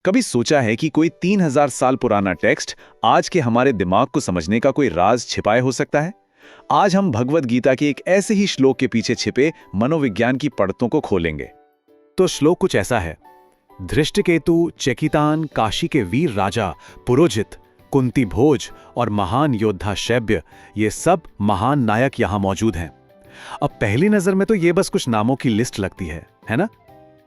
कभी सोचा है कि कोई 3000 साल पुराना टेक्स्ट आज के हमारे दिमाग को समझने का कोई राज छिपाए हो सकता है? आज हम भगवद गीता के एक ऐसे ही श्लोक के पीछे छिपे मनोविज्ञान की परतों को खोलेंगे। तो श्लोक कुछ ऐसा है। धृष्टकेतु, चेकितान, काशी के वीर राजा पुरोजित, कुंती भोज और महान योद्धा शैब्य, ये सब महान नायक यहां मौजूद हैं। अब पहली नजर में तो ये बस कुछ नामों की लिस्ट लगती है ना?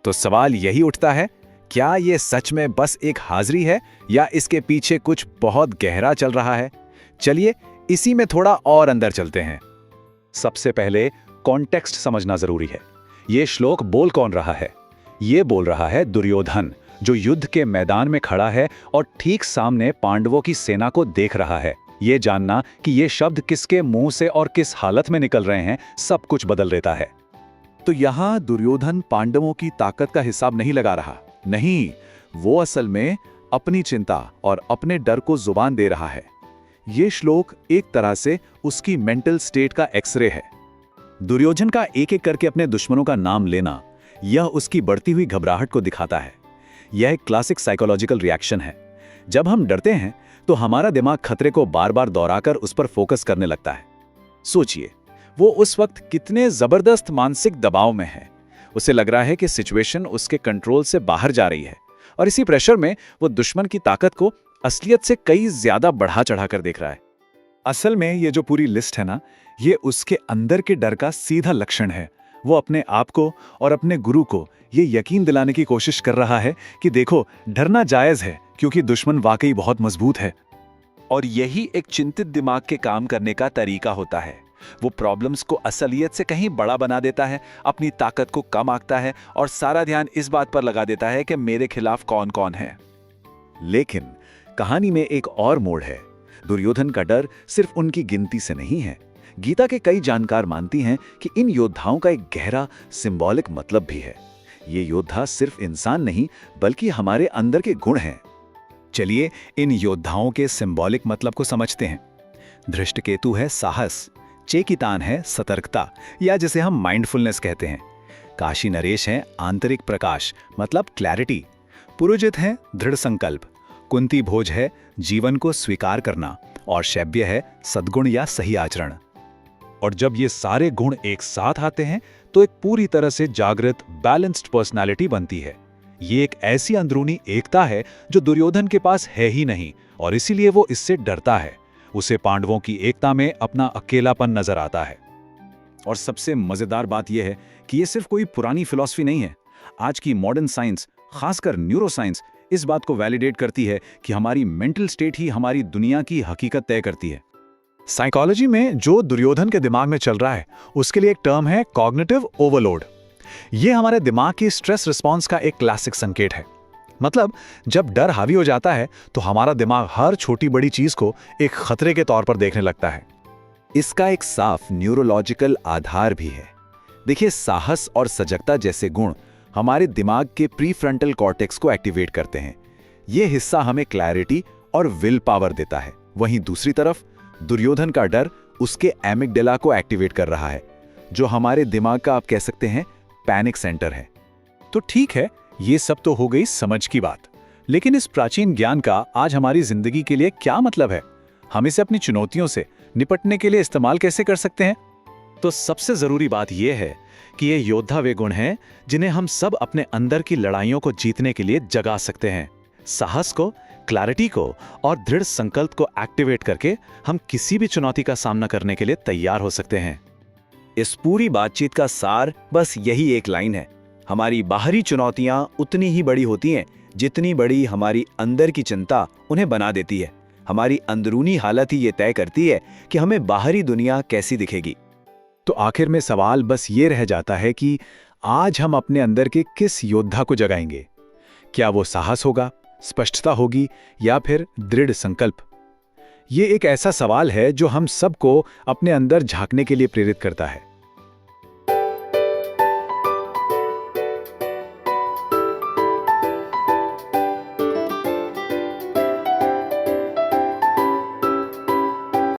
तो सवाल यही उठता है, क्या ये सच में बस एक हाजिरी है या इसके पीछे कुछ बहुत गहरा चल रहा है? चलिए इसी में थोड़ा और अंदर चलते हैं। सबसे पहले कॉन्टेक्स्ट समझना जरूरी है। ये श्लोक बोल कौन रहा है? ये बोल रहा है दुर्योधन, जो युद्ध के मैदान में खड़ा है और ठीक सामने पांडवों की सेना को देख रहा है। ये जानना कि ये शब्द किसके मुंह से और किस हालत में निकल रहे हैं, सब कुछ बदल देता है। तो यहां दुर्योधन पांडवों की ताकत का हिसाब नहीं लगा रहा। नहीं, वो असल में अपनी चिंता और अपने डर को जुबान दे रहा है। ये श्लोक एक तरह से उसकी मेंटल स्टेट का एक्सरे है। दुर्योधन का एक एक करके अपने दुश्मनों का नाम लेना, यह उसकी बढ़ती हुई घबराहट को दिखाता है। यह एक क्लासिक साइकोलॉजिकल रिएक्शन है। जब हम डरते हैं तो हमारा दिमाग खतरे को बार बार दोहराकर उस पर फोकस करने लगता है। सोचिए, वो उस वक्त कितने जबरदस्त मानसिक दबाव में है। उसे लग रहा है कि सिचुएशन उसके कंट्रोल से बाहर जा रही है और इसी प्रेशर में वो दुश्मन की ताकत को असलियत से कई ज्यादा बढ़ा चढ़ाकर देख रहा है। असल में ये जो पूरी लिस्ट है ना, ये उसके अंदर के डर का सीधा लक्षण है। वो अपने आप को और अपने गुरु को ये यकीन दिलाने की कोशिश कर रहा है कि देखो, डरना जायज है क्योंकि दुश्मन वाकई बहुत मजबूत है। और यही एक चिंतित दिमाग के काम करने का तरीका होता है। वो प्रॉब्लम्स को असलियत से कहीं बड़ा बना देता है, अपनी ताकत को कम आंकता है और सारा ध्यान इस बात पर लगा देता है कि मेरे खिलाफ कौन कौन है। लेकिन कहानी में एक और मोड़ है। दुर्योधन का डर सिर्फ उनकी गिनती से नहीं है। गीता के कई जानकार मानती हैं कि इन योद्धाओं का एक गहरा सिंबॉलिक मतलब भी है। ये योद्धा सिर्फ इंसान नहीं बल्कि हमारे अंदर के गुण हैं। चलिए इन योद्धाओं के सिंबॉलिक मतलब को समझते हैं। धृष्टकेतु है साहस, चेकितान है सतर्कता या जिसे हम माइंडफुलनेस कहते हैं, काशी नरेश है आंतरिक प्रकाश मतलब क्लैरिटी, पुरोजित है दृढ़ संकल्प, कुंती भोज है जीवन को स्वीकार करना और शैब्य है सद्गुण या सही आचरण। और जब ये सारे गुण एक साथ आते हैं तो एक पूरी तरह से जागृत बैलेंस्ड पर्सनालिटी बनती है। ये एक ऐसी अंदरूनी एकता है जो दुर्योधन के पास है ही नहीं और इसीलिए वो इससे डरता है। उसे पांडवों की एकता में अपना अकेलापन नजर आता है। और सबसे मजेदार बात यह है कि ये सिर्फ कोई पुरानी फिलॉसफी नहीं है। आज की मॉडर्न साइंस, खासकर न्यूरोसाइंस, इस बात को वैलिडेट करती है कि हमारी मेंटल स्टेट ही हमारी दुनिया की हकीकत तय करती है। साइकोलॉजी में जो दुर्योधन के दिमाग में चल रहा है उसके लिए एक टर्म है कॉग्निटिव ओवरलोड। ये हमारे दिमाग की स्ट्रेस रिस्पॉन्स का एक क्लासिक संकेत है। मतलब जब डर हावी हो जाता है तो हमारा दिमाग हर छोटी बड़ी चीज को एक खतरे के तौर पर देखने लगता है। इसका एक साफ न्यूरोलॉजिकल आधार भी है। देखिए, साहस और सजगता जैसे गुण हमारे दिमाग के प्रीफ्रंटल कॉर्टेक्स को एक्टिवेट करते हैं। यह हिस्सा हमें क्लैरिटी और विल पावर देता है। वहीं दूसरी तरफ दुर्योधन का डर उसके एमिगडाला को एक्टिवेट कर रहा है, जो हमारे दिमाग का आप कह सकते हैं पैनिक सेंटर है। तो ठीक है, ये सब तो हो गई समझ की बात, लेकिन इस प्राचीन ज्ञान का आज हमारी जिंदगी के लिए क्या मतलब है? हम इसे अपनी चुनौतियों से निपटने के लिए इस्तेमाल कैसे कर सकते हैं? तो सबसे जरूरी बात यह है कि ये योद्धा वे गुण हैं जिन्हें हम सब अपने अंदर की लड़ाइयों को जीतने के लिए जगा सकते हैं। साहस को, क्लैरिटी को और दृढ़ संकल्प को एक्टिवेट करके हम किसी भी चुनौती का सामना करने के लिए तैयार हो सकते हैं। इस पूरी बातचीत का सार बस यही एक लाइन है। हमारी बाहरी चुनौतियां उतनी ही बड़ी होती हैं जितनी बड़ी हमारी अंदर की चिंता उन्हें बना देती है। हमारी अंदरूनी हालत ही ये तय करती है कि हमें बाहरी दुनिया कैसी दिखेगी। तो आखिर में सवाल बस ये रह जाता है कि आज हम अपने अंदर के किस योद्धा को जगाएंगे? क्या वो साहस होगा, स्पष्टता होगी या फिर दृढ़ संकल्प? ये एक ऐसा सवाल है जो हम सबको अपने अंदर झांकने के लिए प्रेरित करता है।